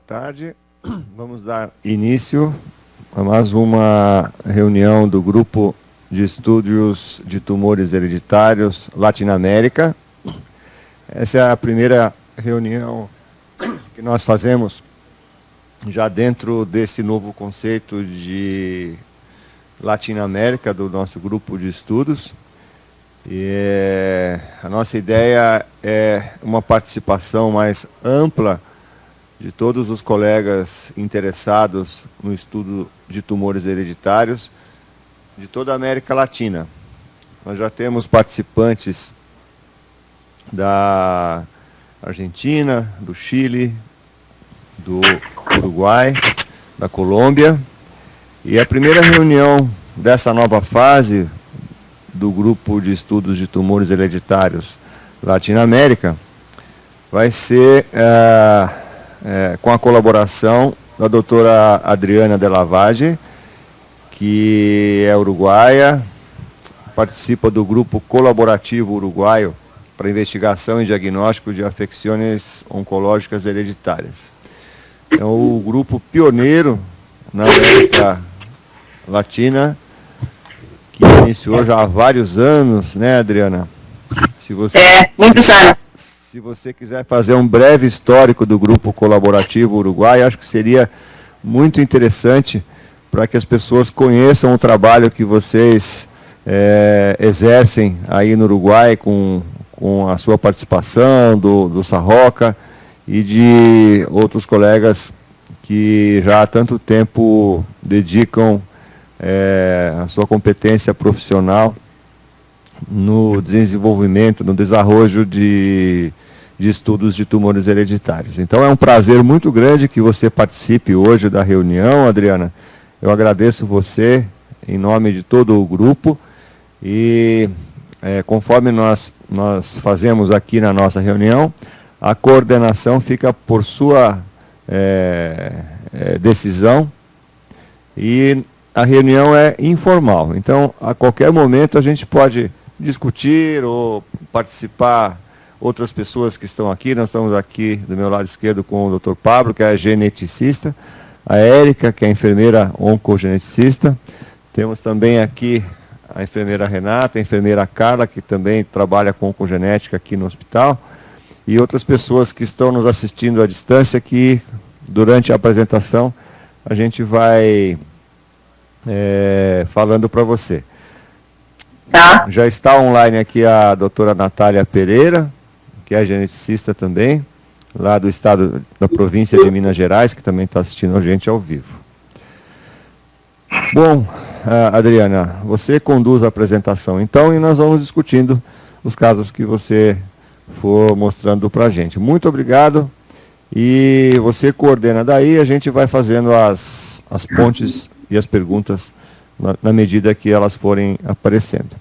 tarde. Vamos dar início a mais uma reunião do Grupo de Estudos de Tumores Hereditários Latinoamérica. Essa é a primeira reunião que nós fazemos já dentro desse novo conceito de Latinoamérica do nosso grupo de estudos. E a nossa ideia é uma participação mais ampla de todos os colegas interessados no estudo de tumores hereditários de toda a América Latina. Nós já temos participantes da Argentina, do Chile, do Uruguai, da Colômbia. E a primeira reunião dessa nova fase do Grupo de Estudos de Tumores Hereditários Latinoamérica vai ser com a colaboração da doutora Adriana de la Valle, que é uruguaia, participa do Grupo Colaborativo Uruguaio para Investigação e Diagnóstico de Afecções Oncológicas Hereditárias. É o grupo pioneiro na América Latina, que iniciou já há vários anos, né, Adriana? Muitos anos. Se você quiser fazer um breve histórico do Grupo Colaborativo Uruguai, acho que seria muito interessante para que as pessoas conheçam o trabalho que vocês exercem aí no Uruguai com a sua participação, do Sarroca e de outros colegas que já há tanto tempo dedicam a sua competência profissional no desenvolvimento, no desarrollo de estudos de tumores hereditários. Então é um prazer muito grande que você participe hoje da reunião, Adriana. Eu agradeço você em nome de todo o grupo e conforme nós fazemos aqui na nossa reunião, a coordenação fica por sua decisão e a reunião é informal. Então, a qualquer momento a gente pode discutir ou participar outras pessoas que estão aqui. Nós estamos aqui do meu lado esquerdo com o Dr. Pablo, que é geneticista, a Érica, que é enfermeira oncogeneticista. Temos também aqui a enfermeira Renata, a enfermeira Carla, que também trabalha com oncogenética aqui no hospital, e outras pessoas que estão nos assistindo à distância, que durante a apresentação a gente vai falando para você. Tá. Já está online aqui a doutora Natália Pereira, que é geneticista também, lá do estado, da província de Minas Gerais, que também está assistindo a gente ao vivo. Bom, Adriana, você conduz a apresentação então e nós vamos discutindo os casos que você for mostrando para a gente. Muito obrigado e você coordena daí, a gente vai fazendo as pontes e as perguntas na medida que elas forem aparecendo.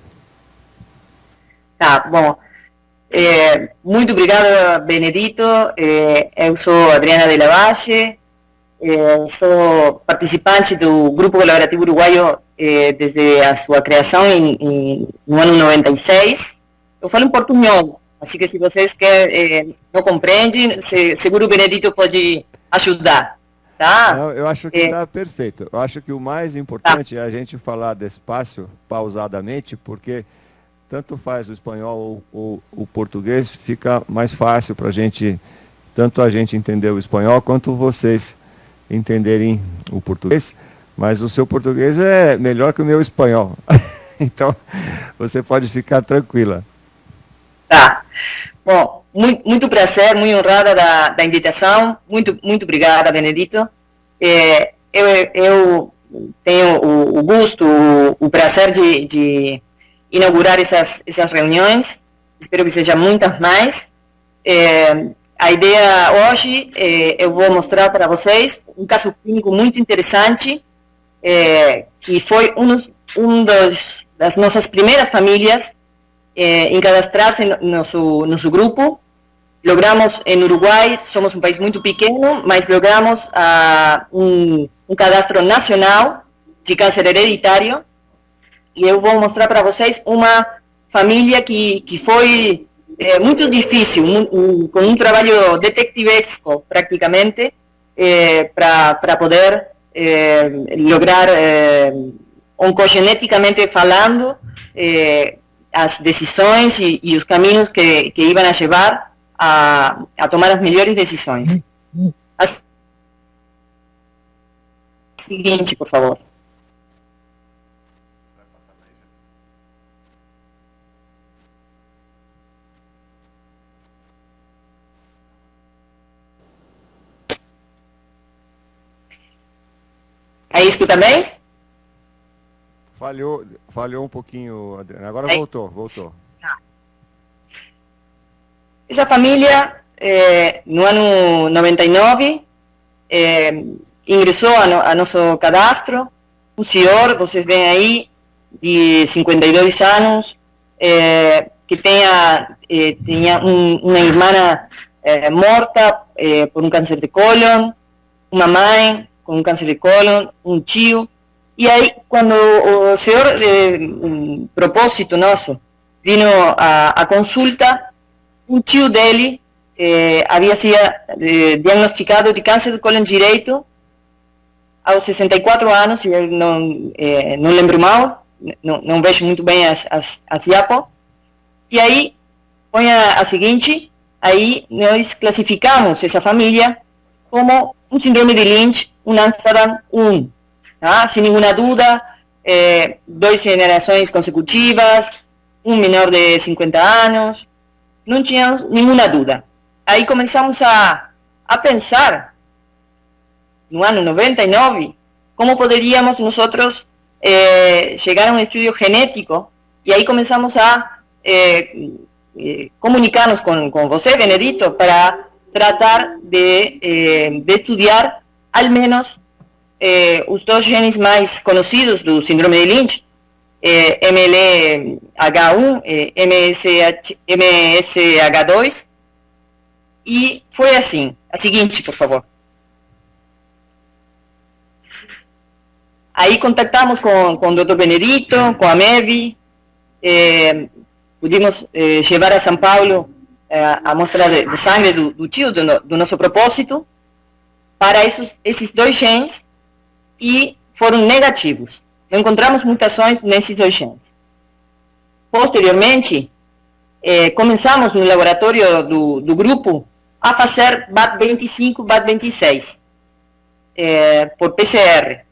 Tá, bom. Muito obrigada, Benedito. Eu sou Adriana de la Valle, sou participante do Grupo Colaborativo Uruguaio desde a sua criação no ano 96. Eu falo em portunhol, assim que se vocês não compreendem, seguro o Benedito pode ajudar. Tá? Eu acho que está perfeito. Eu acho que o mais importante é a gente falar despacio, pausadamente, porque tanto faz o espanhol ou o português, fica mais fácil para a gente, tanto a gente entender o espanhol, quanto vocês entenderem o português, mas o seu português é melhor que o meu espanhol. Então, você pode ficar tranquila. Tá. Bom, muito prazer, muito honrada da invitação. Muito obrigada, Benedito. Eu tenho o gosto, o prazer de inaugurar essas reuniões. Espero que sejam muitas mais. A ideia hoje, eu vou mostrar para vocês um caso clínico muito interessante, que foi das nossas primeiras famílias em cadastrar-se no nosso grupo. Logramos, em Uruguai, somos um país muito pequeno, mas logramos um cadastro nacional de câncer hereditário, e eu vou mostrar para vocês uma família que foi muito difícil, com um trabalho detectivesco, praticamente, para poder lograr, oncogeneticamente falando, as decisões e os caminhos que iam a levar a tomar as melhores decisões. A seguinte, por favor. Aí escuta bem? Falhou um pouquinho, Adriana. Agora voltou. Essa família, no ano 99, ingressou a nosso cadastro, um senhor, vocês veem aí, de 52 anos, que tinha uma irmã morta por um câncer de cólon, uma mãe com um câncer de cólon, um tio. E aí, quando o senhor, propósito nosso, vino a consulta, um tio dele havia sido diagnosticado de câncer de cólon direito aos 64 anos, e eu não lembro mal, não vejo muito bem as diapos. E aí, põe a seguinte, aí nós classificamos essa família como um síndrome de Lynch, um Amsterdam 1, tá? Sem nenhuma dúvida, 2 gerações consecutivas, um menor de 50 anos, não tínhamos nenhuma dúvida. Aí começamos a pensar, no ano 99, como poderíamos nós chegar a um estudo genético, e aí começamos a comunicar-nos com você, Benedito, para tratar de estudar, ao menos, os 2 genes mais conhecidos do síndrome de Lynch, MLH1, MSH2, e foi assim. A seguinte, por favor. Aí contactamos com o Dr. Benedito, com a MEV, pudimos levar a São Paulo a amostra de sangue do tio, do nosso propósito, para esses 2 genes, e foram negativos. Não encontramos mutações nesses 2 genes. Posteriormente, começamos no laboratório do grupo a fazer BAT25, BAT26, por PCR,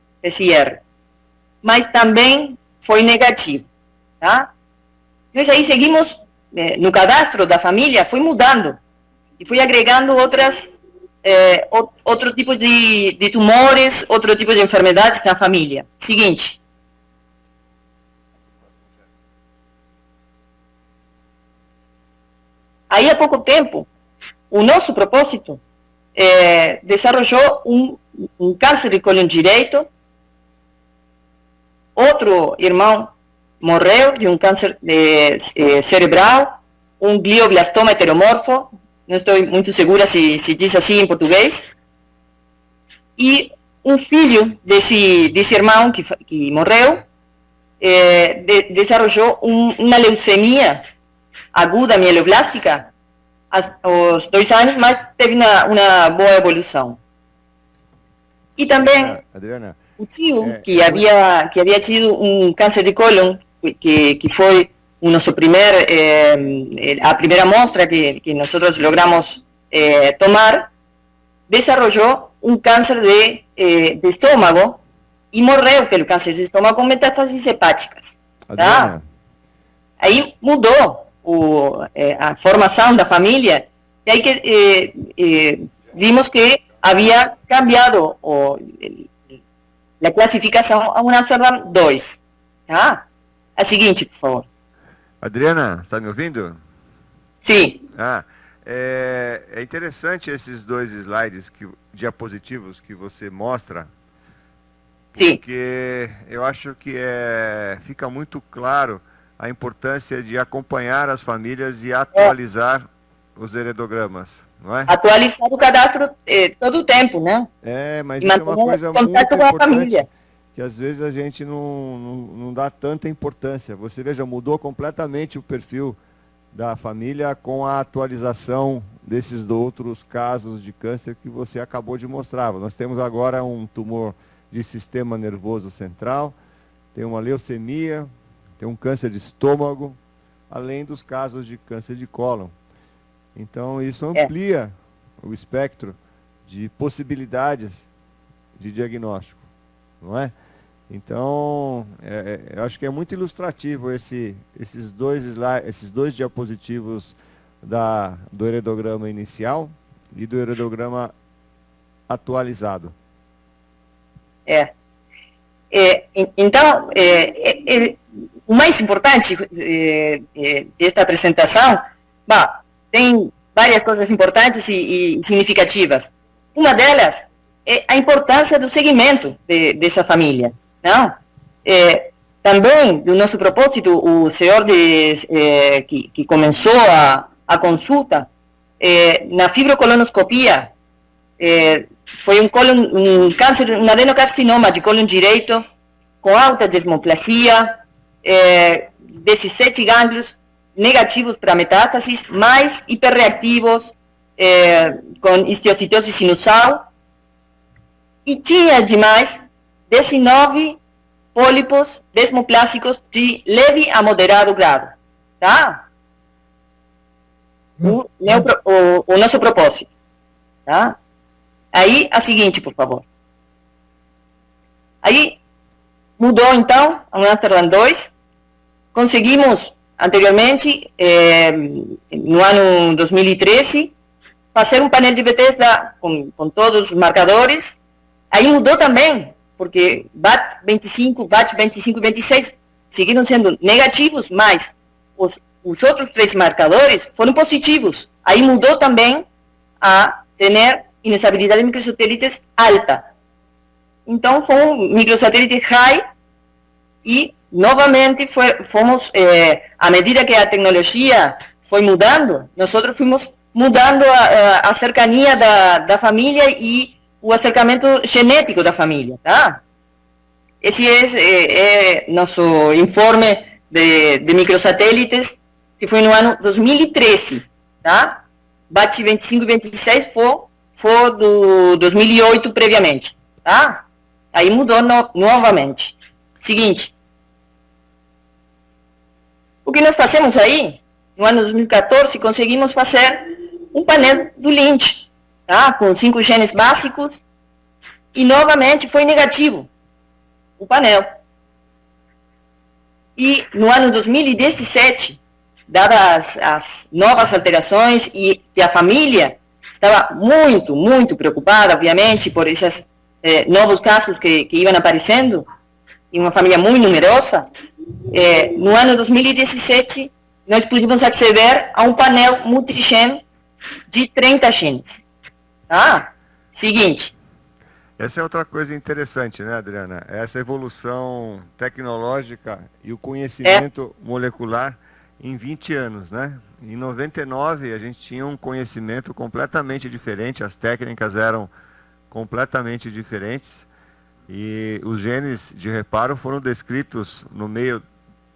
mas também foi negativo, tá? Nós aí seguimos, no cadastro da família, foi mudando, e foi agregando outro tipo de tumores, outro tipo de enfermidades na família. Seguinte. Aí, há pouco tempo, o nosso propósito desenvolveu um câncer de cólon direito. Outro irmão morreu de um câncer cerebral, um glioblastoma heteromorfo, não estou muito segura se diz assim em português, e um filho desse irmão que morreu desenvolveu uma leucemia aguda mieloblástica aos 2 anos, mas teve uma boa evolução. E também, Adriana, o tio, que havia tido um câncer de cólon, que foi a primeira amostra que nós logramos tomar, desenvolveu um câncer de estômago e morreu pelo câncer de estômago com metástases hepáticas. Tá? Aí mudou a formação da família, e aí que vimos que havia cambiado a classificação a um Amsterdam 2. Tá? A seguinte, por favor. Adriana, está me ouvindo? Sim. É interessante esses 2 slides, diapositivos que você mostra, porque eu acho que fica muito claro a importância de acompanhar as famílias e atualizar os heredogramas, não é? Atualizar o cadastro todo o tempo, né? Mas isso é uma coisa muito importante, que às vezes a gente não dá tanta importância. Você veja, mudou completamente o perfil da família com a atualização desses outros casos de câncer que você acabou de mostrar. Nós temos agora um tumor de sistema nervoso central, tem uma leucemia, tem um câncer de estômago, além dos casos de câncer de cólon. Então, isso amplia o espectro de possibilidades de diagnóstico, não é? Então, eu acho que é muito ilustrativo esses dois diapositivos do heredograma inicial e do heredograma atualizado. Então, o mais importante desta apresentação, tem várias coisas importantes e significativas. Uma delas é a importância do segmento dessa família. Não? Também, do nosso propósito, o senhor que começou a consulta, na fibrocolonoscopia, foi um câncer, um adenocarcinoma de cólon direito, com alta desmoplasia, 17 gânglios negativos para metástases, mais hiperreativos, com histiocytose sinusal, e tinha demais 19 pólipos desmoplásicos de leve a moderado grado, tá? O nosso propósito, tá? Aí, a seguinte, por favor. Aí, mudou, então, a Amsterdam 2. Conseguimos, anteriormente, no ano 2013, fazer um painel de Bethesda com todos os marcadores. Aí mudou também, porque BAT25 e 26 seguiram sendo negativos, mas os outros 3 marcadores foram positivos. Aí mudou também a ter inestabilidade de microsatélites alta. Então, foi um microsatélite high e, novamente, fomos, à medida que a tecnologia foi mudando, nós fomos mudando a cercania da família e o acercamento genético da família, tá? Esse é nosso informe de microsatélites, que foi no ano 2013, tá? BAT25 e 26 foi do 2008 previamente, tá? Aí mudou novamente. Seguinte. O que nós fazemos aí, no ano 2014, conseguimos fazer um painel do Lynch, tá? Com 5 genes básicos, e novamente foi negativo o painel. E no ano 2017, dadas as novas alterações e que a família estava muito, muito preocupada, obviamente, por esses novos casos que iam aparecendo, em uma família muito numerosa, no ano 2017, nós pudimos aceder a um painel multigen de 30 genes. Tá? Seguinte. Essa é outra coisa interessante, né, Adriana? Essa evolução tecnológica e o conhecimento molecular em 20 anos, né? Em 99, a gente tinha um conhecimento completamente diferente, as técnicas eram completamente diferentes e os genes de reparo foram descritos no meio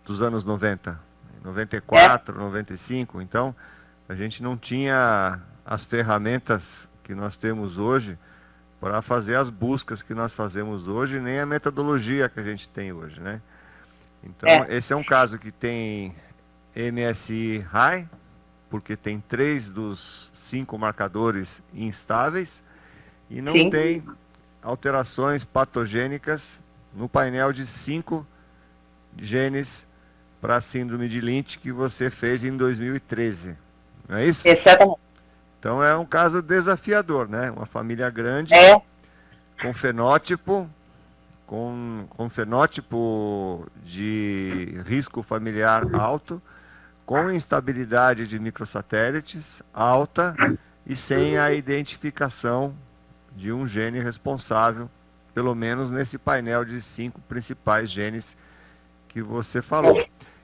dos anos 90, 94, 95, então a gente não tinha as ferramentas que nós temos hoje para fazer as buscas que nós fazemos hoje, nem a metodologia que a gente tem hoje, né? Então, esse é um caso que tem MSI high, porque tem 3 dos 5 marcadores instáveis, e não tem alterações patogênicas no painel de 5 genes para a síndrome de Lynch que você fez em 2013, não é isso? Exatamente. Então é um caso desafiador, né? Uma família grande, com fenótipo, com fenótipo de risco familiar alto, com instabilidade de microsatélites alta e sem a identificação de um gene responsável, pelo menos nesse painel de 5 principais genes que você falou.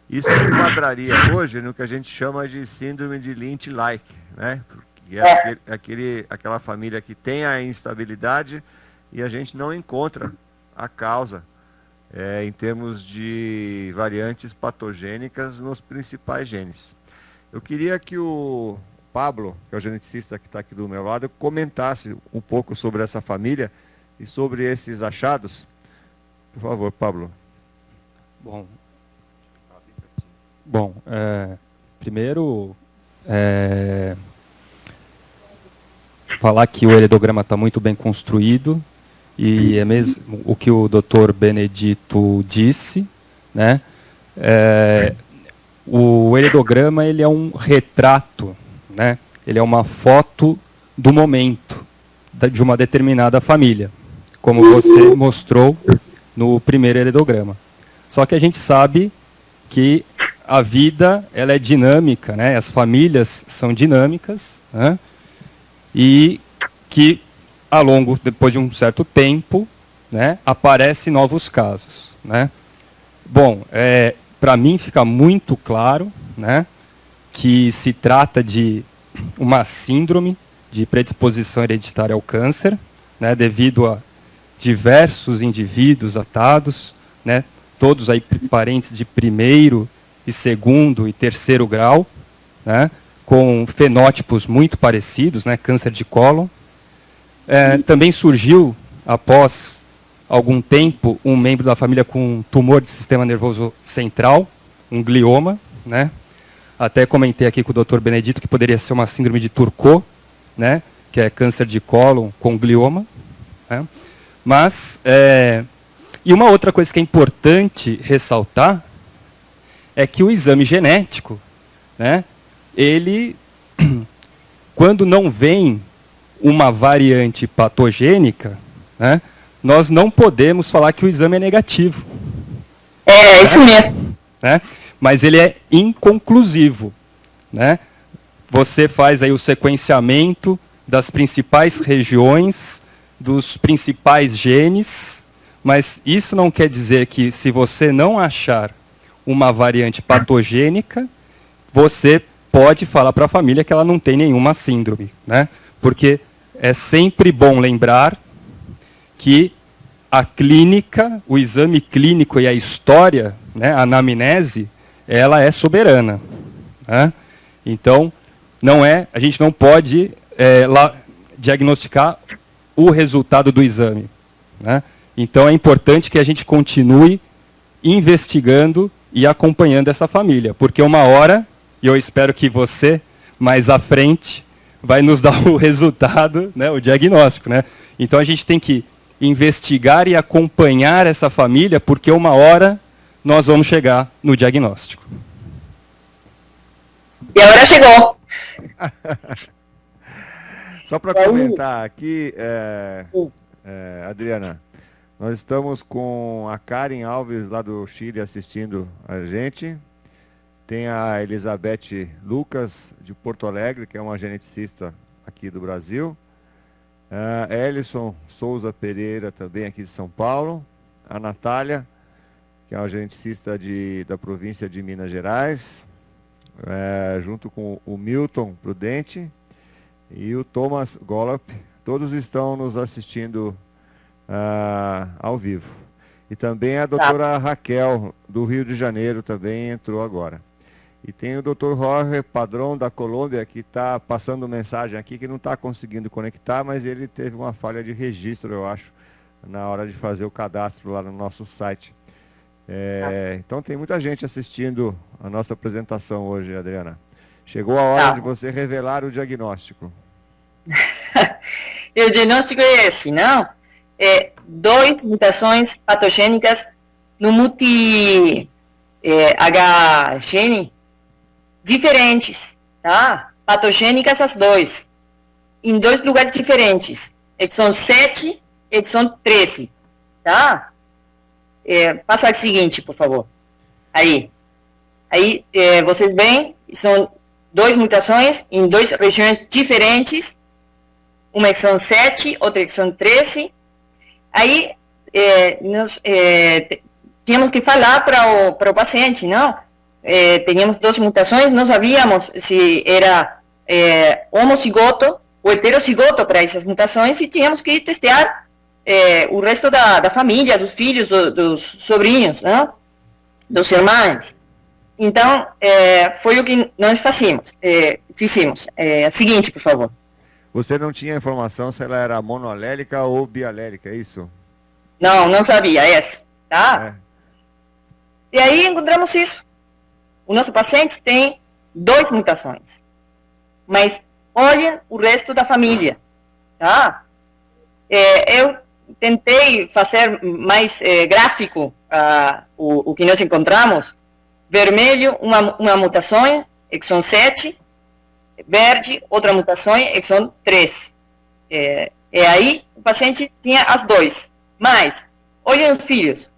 Isso enquadraria hoje no que a gente chama de síndrome de Lynch-like, né? Que é aquela família que tem a instabilidade e a gente não encontra a causa em termos de variantes patogênicas nos principais genes. Eu queria que o Pablo, que é o geneticista que está aqui do meu lado, comentasse um pouco sobre essa família e sobre esses achados. Por favor, Pablo. Bom, primeiro, falar que o heredograma está muito bem construído, e é mesmo o que o Dr. Benedito disse, né? O heredograma, ele é um retrato, né? Ele é uma foto do momento de uma determinada família, como você mostrou no primeiro heredograma. Só que a gente sabe que a vida, ela é dinâmica, né? As famílias são dinâmicas, né? E que depois de um certo tempo, né, aparecem novos casos, né? Bom, para mim fica muito claro, né, que se trata de uma síndrome de predisposição hereditária ao câncer, né, devido a diversos indivíduos atados, né, todos aí parentes de primeiro e segundo e terceiro grau, né, com fenótipos muito parecidos, né, câncer de cólon. Também surgiu, após algum tempo, um membro da família com tumor de sistema nervoso central, um glioma, né? Até comentei aqui com o Dr. Benedito que poderia ser uma síndrome de Turcot, né? Que é câncer de cólon com glioma, né? Mas, e uma outra coisa que é importante ressaltar é que o exame genético, né? Ele, quando não vem uma variante patogênica, né, nós não podemos falar que o exame é negativo. Isso mesmo. Né? Mas ele é inconclusivo. Né? Você faz aí o sequenciamento das principais regiões, dos principais genes, mas isso não quer dizer que, se você não achar uma variante patogênica, você pode falar para a família que ela não tem nenhuma síndrome, né? Porque é sempre bom lembrar que a clínica, o exame clínico e a história, né, a anamnese, ela é soberana. Né? Então, a gente não pode diagnosticar o resultado do exame. Né? Então, é importante que a gente continue investigando e acompanhando essa família, porque uma hora, e eu espero que você, mais à frente, vai nos dar o resultado, né, o diagnóstico. Né? Então, a gente tem que investigar e acompanhar essa família, porque uma hora nós vamos chegar no diagnóstico. E a hora chegou. Só para comentar aqui, Adriana, nós estamos com a Karen Alves, lá do Chile, assistindo a gente. Tem a Elizabeth Lucas, de Porto Alegre, que é uma geneticista aqui do Brasil. Ellison Souza Pereira, também aqui de São Paulo. A Natália, que é uma geneticista da província de Minas Gerais, junto com o Milton Prudente e o Thomas Gollop. Todos estão nos assistindo ao vivo. E também a doutora Raquel, do Rio de Janeiro, também entrou agora. E tem o Dr. Jorge Padrão, da Colômbia, que está passando mensagem aqui, que não está conseguindo conectar, mas ele teve uma falha de registro, eu acho, na hora de fazer o cadastro lá no nosso site. Então tem muita gente assistindo a nossa apresentação hoje, Adriana. Chegou a hora de você revelar o diagnóstico. O diagnóstico é esse, não? 2 mutações patogênicas no multi-H gene diferentes, tá? Patogênicas as 2, em 2 lugares diferentes, exon 7 e exon 13, tá? Passa o seguinte, por favor. Aí vocês veem, são 2 mutações em 2 regiões diferentes, uma exon 7, outra exon 13. Aí nós tínhamos que falar para o paciente, não? Teníamos 2 mutações, não sabíamos se era homocigoto ou heterocigoto para essas mutações, e tínhamos que testear o resto da família, dos filhos, dos sobrinhos, não? Dos irmãos. Então, foi o que nós fizemos. Seguinte, por favor. Você não tinha informação se ela era monoalélica ou bialélica, é isso? Não sabia, tá? E aí encontramos isso. O nosso paciente tem 2 mutações. Mas olhem o resto da família, tá? Eu tentei fazer mais gráfico o que nós encontramos. Vermelho, uma mutação, exon 7. Verde, outra mutação, exon 3. E aí o paciente tinha as 2. Mas, olhem os filhos.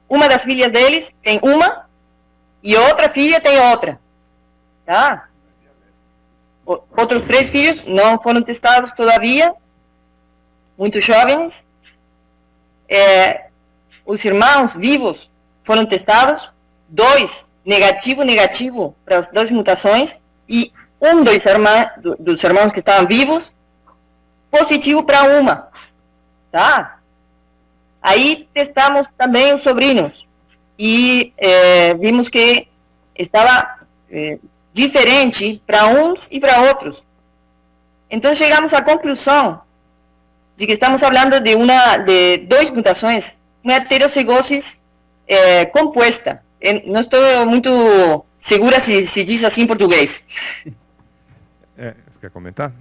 Uma das filhas deles tem uma e outra filha tem outra. Tá? Outros 3 filhos não foram testados todavia, muito jovens. Os irmãos vivos foram testados, 2 negativo para as 2 mutações, e um dos irmãos que estavam vivos, positivo para uma. Tá? Aí testamos também os sobrinos, e vimos que estava diferente para uns e para outros. Então chegamos à conclusão de que estamos falando de 2 mutações, uma heterozigose composta. Não estou muito segura se diz assim em português. Você quer comentar?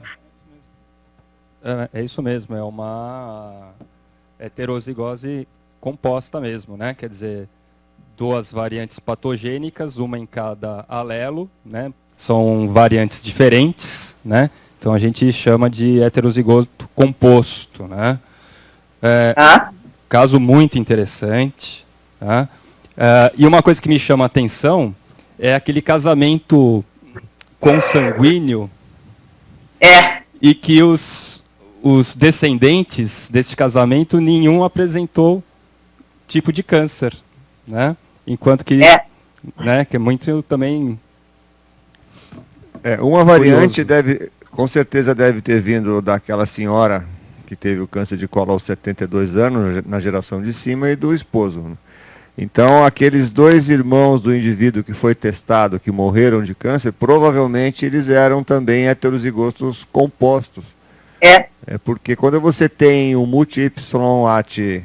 É isso mesmo, é uma heterozigose composta mesmo, né? Quer dizer, 2 variantes patogênicas, uma em cada alelo, né? São variantes diferentes, né? Então a gente chama de heterozigoto composto, né? Caso muito interessante, tá? E uma coisa que me chama a atenção é aquele casamento consanguíneo e que os descendentes deste casamento, nenhum apresentou tipo de câncer, né? Enquanto que, né, que é muito também uma variante com certeza deve ter vindo daquela senhora que teve o câncer de colo aos 72 anos, na geração de cima, e do esposo. Então, aqueles 2 irmãos do indivíduo que foi testado, que morreram de câncer, provavelmente eles eram também heterozigotos compostos. Porque quando você tem um multi-Y-AT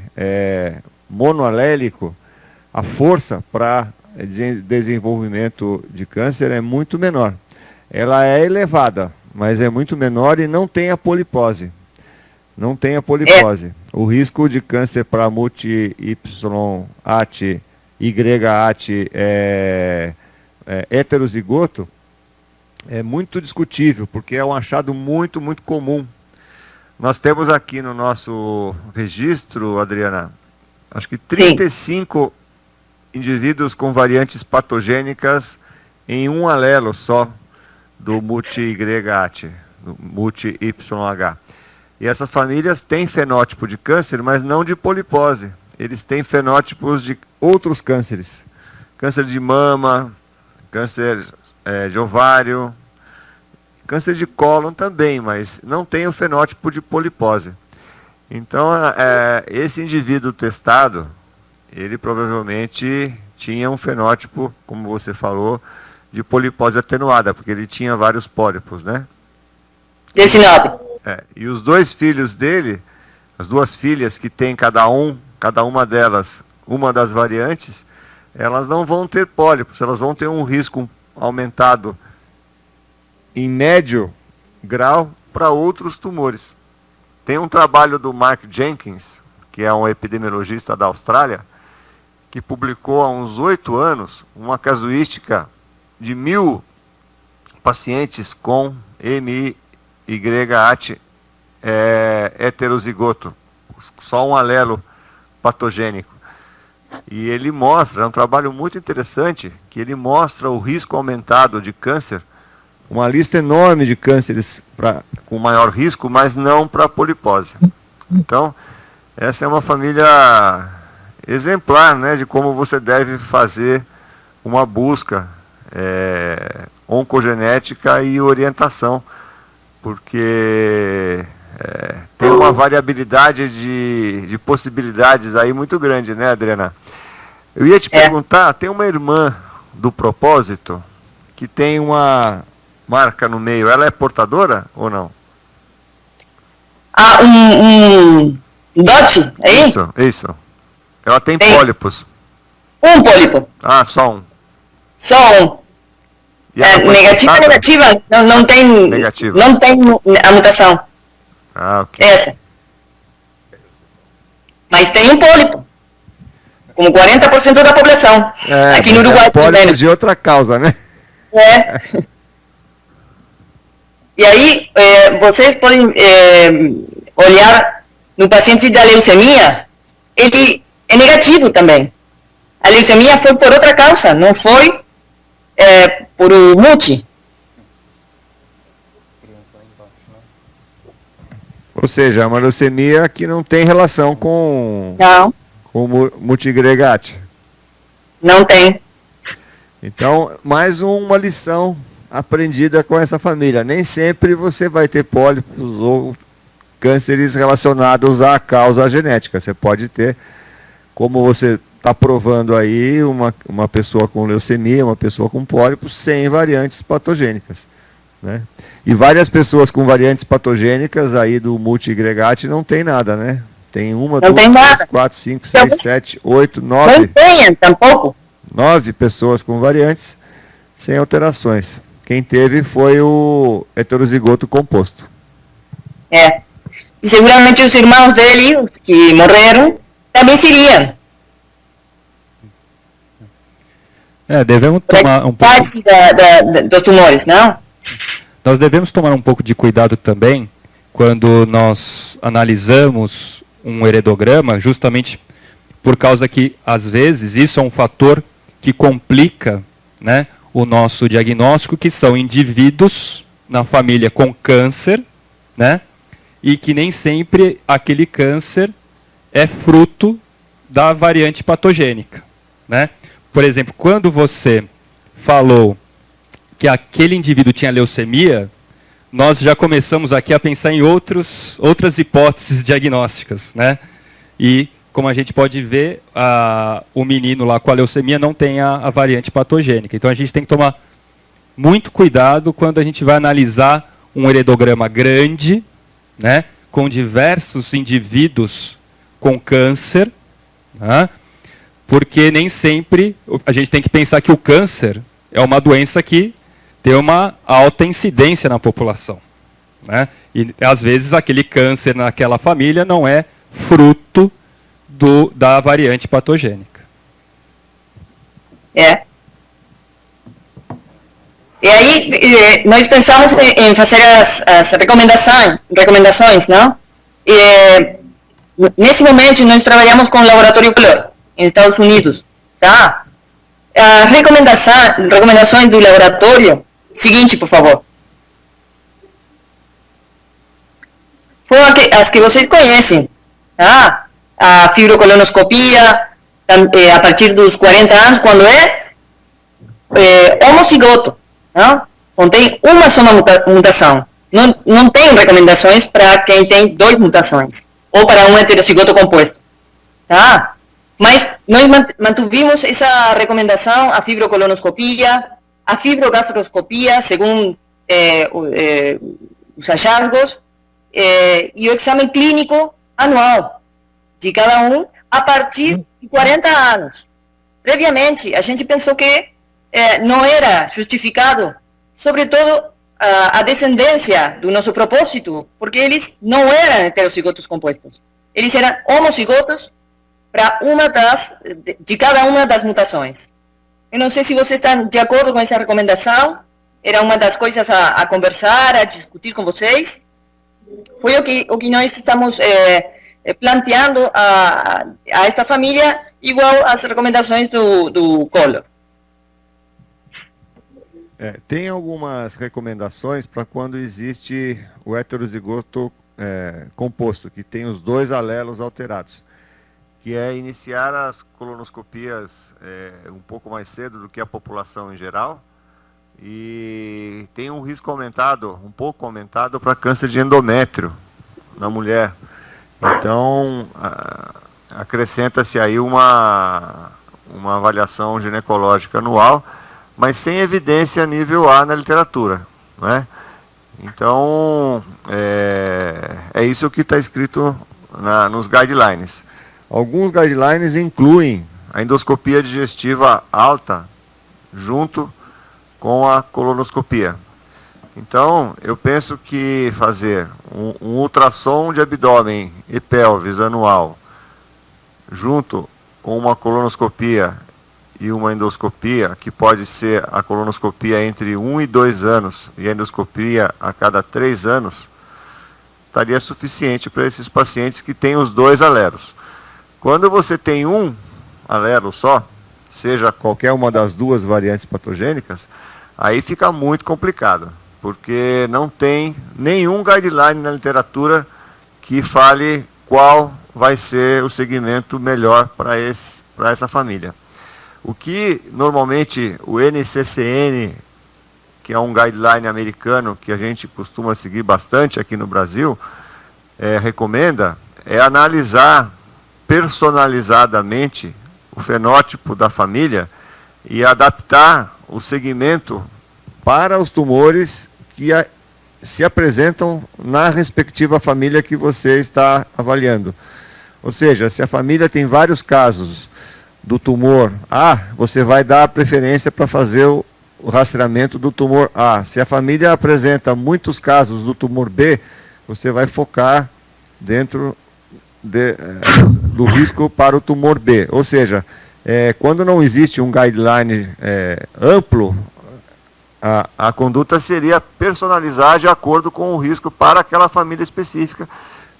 monoalélico, a força para desenvolvimento de câncer é muito menor. Ela é elevada, mas é muito menor e não tem a polipose. O risco de câncer para multi-Y-AT, Y-AT heterozigoto é muito discutível, porque é um achado muito, muito comum. Nós temos aqui no nosso registro, Adriana, acho que 35 indivíduos com variantes patogênicas em um alelo só do multi-YH, do multi-YH. E essas famílias têm fenótipo de câncer, mas não de polipose. Eles têm fenótipos de outros cânceres. Câncer de mama, câncer de ovário, câncer de cólon também, mas não tem o fenótipo de polipose. Então, esse indivíduo testado, ele provavelmente tinha um fenótipo, como você falou, de polipose atenuada, porque ele tinha vários pólipos, né? 19. E os 2 filhos dele, as 2 filhas que tem cada uma delas, uma das variantes, elas não vão ter pólipos, elas vão ter um risco aumentado em médio grau para outros tumores. Tem um trabalho do Mark Jenkins, que é um epidemiologista da Austrália, que publicou há uns 8 anos uma casuística de 1.000 pacientes com MYH heterozigoto, só um alelo patogênico. E ele mostra, é um trabalho muito interessante, que ele mostra o risco aumentado de câncer, uma lista enorme de cânceres com maior risco, mas não para polipose. Então, essa é uma família exemplar, né, de como você deve fazer uma busca oncogenética e orientação, porque tem uma variabilidade de possibilidades aí muito grande, né, Adriana? Eu ia te perguntar, tem uma irmã do propósito que tem uma marca no meio, ela é portadora ou não? Ah, um dote, aí? Isso. Ela tem pólipos. Um pólipo. Ah, só um. Só um. Negativa? Não tem. Negativa. Não tem a mutação. Ah, ok. Essa. Mas tem um pólipo. Como 40% da população. Aqui no Uruguai. Pólipo de outra causa, né? E aí, vocês podem olhar no paciente da leucemia, ele é negativo também. A leucemia foi por outra causa, não foi por o multi. Ou seja, uma leucemia que não tem relação com o multigregate. Não tem. Então, mais uma lição aprendida com essa família. Nem sempre você vai ter pólipos ou cânceres relacionados à causa genética. Você pode ter, como você está provando aí, uma pessoa com leucemia, uma pessoa com pólipos, sem variantes patogênicas, né? E várias pessoas com variantes patogênicas aí do multigregate não tem nada, né? Tem uma, não duas, tem três, nada. 4, 5, 6, 7, 8, 9. Não tem, tampouco. 9 pessoas com variantes sem alterações. Quem teve foi o heterozigoto composto. E seguramente os irmãos dele, que morreram, também seriam. Devemos tomar um pouco... Parte dos tumores, não? Nós devemos tomar um pouco de cuidado também quando nós analisamos um heredograma, justamente por causa que, às vezes, isso é um fator que complica, né, o nosso diagnóstico, que são indivíduos na família com câncer, né, e que nem sempre aquele câncer é fruto da variante patogênica, né? Por exemplo, quando você falou que aquele indivíduo tinha leucemia, nós já começamos aqui a pensar em outras hipóteses diagnósticas, né? E, como a gente pode ver, o menino lá com a leucemia não tem a variante patogênica. Então, a gente tem que tomar muito cuidado quando a gente vai analisar um heredograma grande, né, com diversos indivíduos com câncer, né? Porque nem sempre a gente tem que pensar que o câncer é uma doença que tem uma alta incidência na população, né? E às vezes aquele câncer naquela família não é fruto da variante patogênica. E aí nós pensamos em fazer as recomendações, não? Nesse momento nós trabalhamos com o laboratório Clor, em Estados Unidos, tá? As recomendações do laboratório, seguinte, por favor. Foram as que vocês conhecem, tá? A fibrocolonoscopia, a partir dos 40 anos, quando é homocigoto, não? Contém uma só mutação. Não tem recomendações para quem tem 2 mutações, ou para um heterocigoto composto, tá? Mas nós mantuvimos essa recomendação, a fibrocolonoscopia, a fibrogastroscopia, segundo os hallazgos, e o exame clínico anual de cada um a partir de 40 anos. Previamente, a gente pensou que não era justificado, sobretudo a descendência do nosso propósito, porque eles não eram heterocigotos compostos. Eles eram homocigotos para de cada uma das mutações. Eu não sei se vocês estão de acordo com essa recomendação, era uma das coisas a conversar, a discutir com vocês. Foi o que nós estamos planteando a esta família, igual às recomendações do Collor. Tem algumas recomendações para quando existe o heterozigoto composto, que tem os 2 alelos alterados, que é iniciar as colonoscopias um pouco mais cedo do que a população em geral, e tem um risco aumentado, um pouco aumentado, para câncer de endométrio na mulher. Então, acrescenta-se aí uma avaliação ginecológica anual, mas sem evidência nível A na literatura, né? Então, é isso que está escrito nos guidelines. Alguns guidelines incluem a endoscopia digestiva alta junto com a colonoscopia. Então, eu penso que fazer um ultrassom de abdômen e pelvis anual junto com uma colonoscopia e uma endoscopia, que pode ser a colonoscopia entre 1 e 2 anos e a endoscopia a cada 3 anos, estaria suficiente para esses pacientes que têm os 2 alelos. Quando você tem um alelo só, seja qualquer uma das 2 variantes patogênicas, aí fica muito complicado, porque não tem nenhum guideline na literatura que fale qual vai ser o segmento melhor para essa família. O que normalmente o NCCN, que é um guideline americano que a gente costuma seguir bastante aqui no Brasil, recomenda, é analisar personalizadamente o fenótipo da família e adaptar o segmento para os tumores que se apresentam na respectiva família que você está avaliando. Ou seja, se a família tem vários casos do tumor A, você vai dar a preferência para fazer o rastreamento do tumor A. Se a família apresenta muitos casos do tumor B, você vai focar dentro do risco para o tumor B. Ou seja, quando não existe um guideline amplo, a conduta seria personalizar de acordo com o risco para aquela família específica.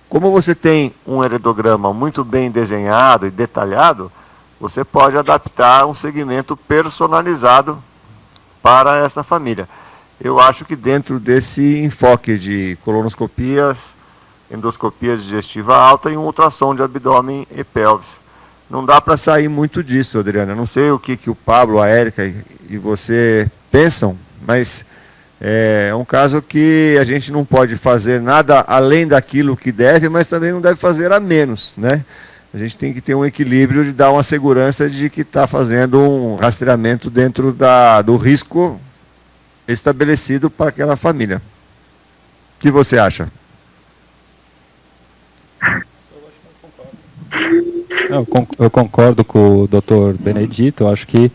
Como você tem um heredograma muito bem desenhado e detalhado, você pode adaptar um segmento personalizado para essa família. Eu acho que dentro desse enfoque de colonoscopias, endoscopia digestiva alta e um ultrassom de abdômen e pelvis. Não dá para sair muito disso, Adriana. Não sei o que o Pablo, a Érica e você pensam, mas é um caso que a gente não pode fazer nada além daquilo que deve, mas também não deve fazer a menos, né? A gente tem que ter um equilíbrio de dar uma segurança de que está fazendo um rastreamento dentro do risco estabelecido para aquela família. O que você acha? Eu concordo com o Dr. Benedito. Eu acho que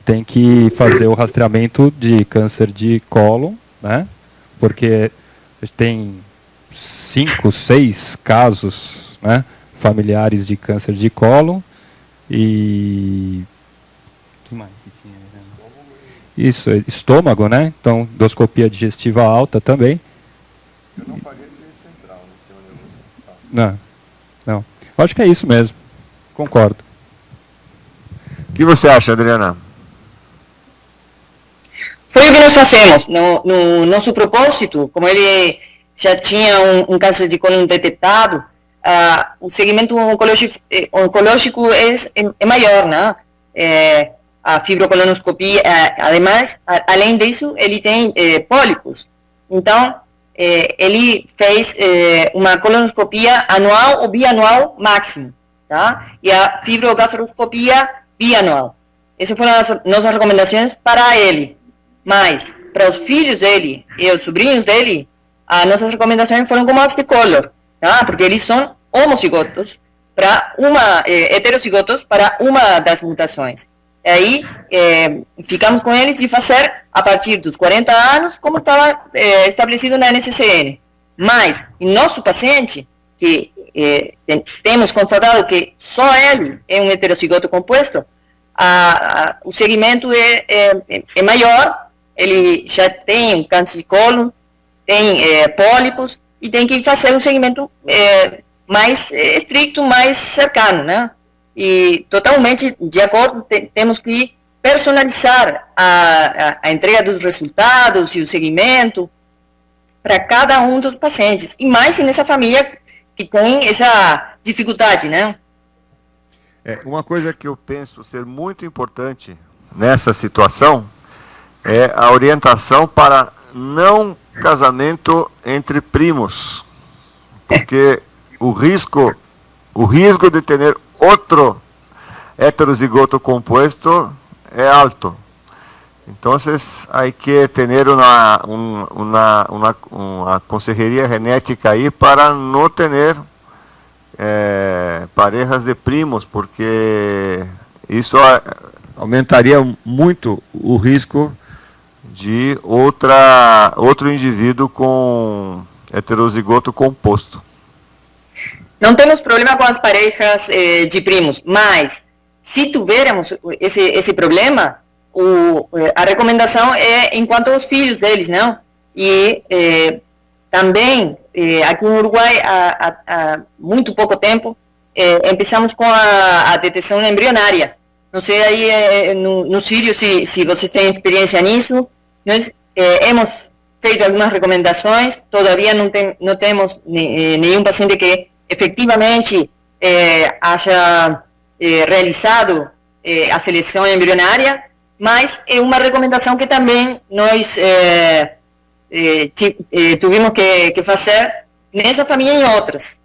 tem que fazer o rastreamento de câncer de cólon, né? Porque tem 5, 6 casos, né, familiares de câncer de cólon e que mais que tinha? Isso, estômago, né? Então, endoscopia digestiva alta também. Eu não faria de central, no seu Não. Acho que é isso mesmo. Concordo. O que você acha, Adriana? Foi o que nós fazemos. No nosso propósito, como ele já tinha um câncer de cólon detectado, o segmento oncológico é maior, né? A fibrocolonoscopia, ademais, além disso, ele tem pólipos. Então, ele fez uma colonoscopia anual ou bianual máximo, tá? E a fibrogastroscopia bianual. Essas foram as nossas recomendações para ele. Mas, para os filhos dele e os sobrinhos dele, as nossas recomendações foram como as de Collor, tá? Porque eles são homocigotos, heterocigotos para uma das mutações. E aí, ficamos com eles de fazer a partir dos 40 anos, como estava estabelecido na NCCN. Mas, em nosso paciente, que temos constatado que só ele é um heterocigoto composto, o segmento é maior, ele já tem um câncer de cólon, tem pólipos, e tem que fazer um segmento mais estricto, mais cercano, né? E totalmente de acordo, temos que personalizar a entrega dos resultados e o segmento para cada um dos pacientes, e mais nessa família que tem essa dificuldade, né? Uma coisa que eu penso ser muito importante nessa situação é a orientação para não casamento entre primos, porque o risco de ter outro heterozigoto compuesto é alto. Entonces hay que tener una consejería genética ahí para no tener parejas de primos, porque isso aumentaria muito o risco de outro indivíduo com heterozigoto composto. Não temos problema com as parejas de primos, mas se tivermos esse problema, a recomendação é enquanto os filhos deles, não? E também, aqui no Uruguai, há muito pouco tempo, começamos com a detecção embrionária. Não sei aí no Sírio se vocês têm experiência nisso. Nós hemos feito algumas recomendações, todavia não temos nenhum paciente que efetivamente haja realizado a seleção embrionária, mas é uma recomendação que também nós tivemos que fazer nessa família e em outras.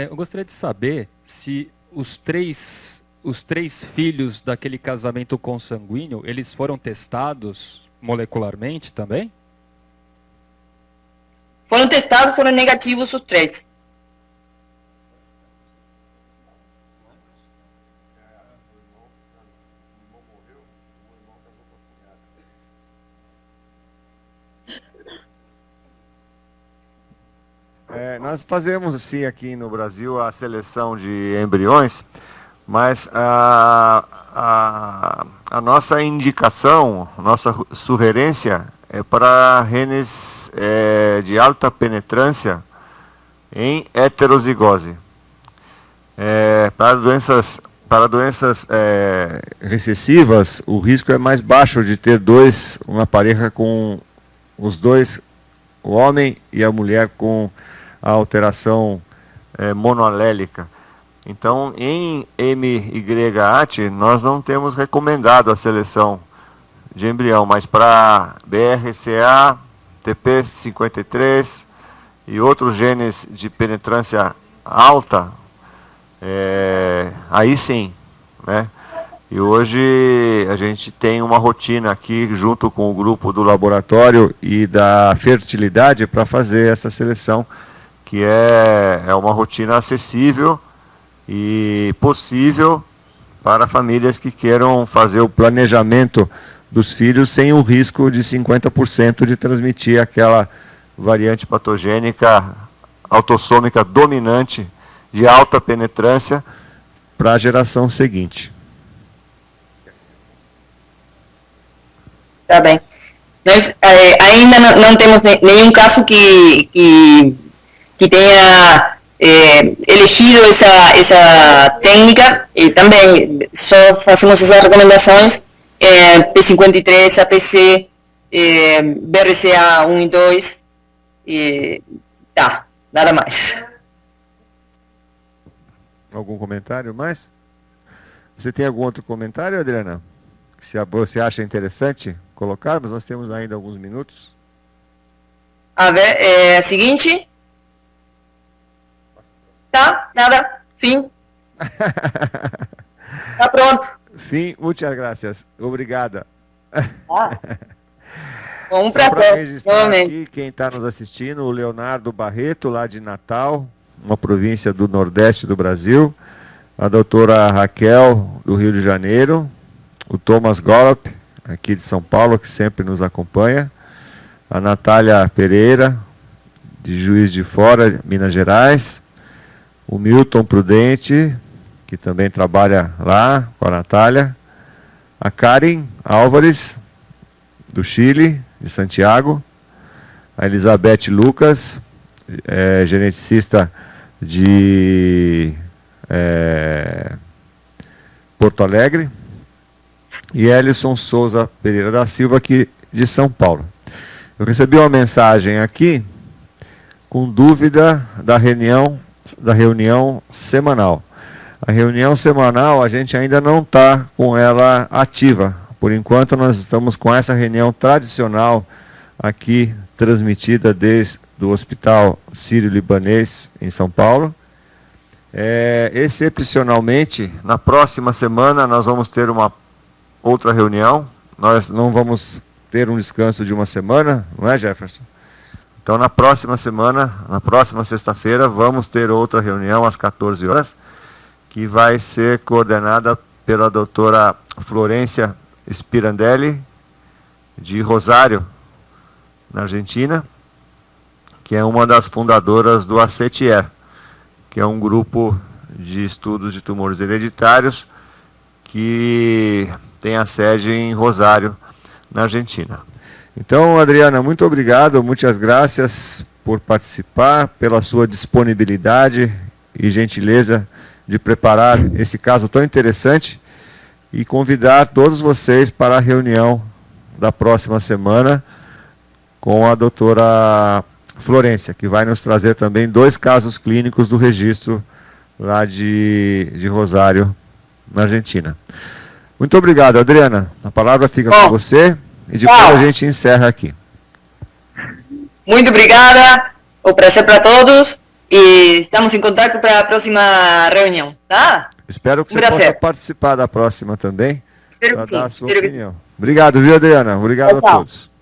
Eu gostaria de saber se os três filhos daquele casamento consanguíneo, eles foram testados molecularmente também? Foram testados, foram negativos os 3. Nós fazemos sim aqui no Brasil a seleção de embriões, mas a nossa indicação, nossa sugerência é para renes de alta penetrância em heterozigose. Para doenças recessivas, o risco é mais baixo de ter uma pareja com os dois, o homem e a mulher com a alteração monoalélica. Então, em MYAT, nós não temos recomendado a seleção de embrião, mas para BRCA, TP53 e outros genes de penetrância alta, aí sim, né? E hoje a gente tem uma rotina aqui junto com o grupo do laboratório e da fertilidade para fazer essa seleção, que é uma rotina acessível e possível para famílias que queiram fazer o planejamento dos filhos sem o risco de 50% de transmitir aquela variante patogênica autossômica dominante de alta penetrância para a geração seguinte. Tá bem. Nós ainda não temos nenhum caso que tenha elegido essa técnica, e também só fazemos essas recomendações, P53, APC, BRCA 1 e 2, e nada mais. Algum comentário mais? Você tem algum outro comentário, Adriana? Se você acha interessante colocarmos, nós temos ainda alguns minutos. A ver, seguinte. Tá, nada, fim. Tá pronto. Fim, muitas gracias. Obrigada. Bom, para registrar aqui quem está nos assistindo, o Leonardo Barreto, lá de Natal, uma província do Nordeste do Brasil, a doutora Raquel, do Rio de Janeiro, o Thomas Gollop, aqui de São Paulo, que sempre nos acompanha, a Natália Pereira, de Juiz de Fora, Minas Gerais, o Milton Prudente, que também trabalha lá com a Natália, a Karen Álvares, do Chile, de Santiago, a Elizabeth Lucas, geneticista de Porto Alegre, e Elison Souza Pereira da Silva, aqui de São Paulo. Eu recebi uma mensagem aqui com dúvida da reunião semanal. A reunião semanal a gente ainda não está com ela ativa. Por enquanto nós estamos com essa reunião tradicional aqui, transmitida desde o Hospital Sírio-Libanês em São Paulo. Excepcionalmente, na próxima semana nós vamos ter uma outra reunião. Nós não vamos ter um descanso de uma semana, não é, Jefferson? Então, na próxima semana, na próxima sexta-feira, vamos ter outra reunião às 14 horas, que vai ser coordenada pela doutora Florência Spirandelli, de Rosário, na Argentina, que é uma das fundadoras do ACETIER, que é um grupo de estudos de tumores hereditários que tem a sede em Rosário, na Argentina. Então, Adriana, muito obrigado, muitas graças por participar, pela sua disponibilidade e gentileza de preparar esse caso tão interessante e convidar todos vocês para a reunião da próxima semana com a doutora Florência, que vai nos trazer também 2 casos clínicos do registro lá de Rosário, na Argentina. Muito obrigado, Adriana. A palavra fica com você e depois a gente encerra aqui. Muito obrigada, o prazer para todos e estamos em contato para a próxima reunião, tá? Espero que você possa participar da próxima também, para dar a sua opinião. Obrigado, viu, Adriana? Obrigado a todos.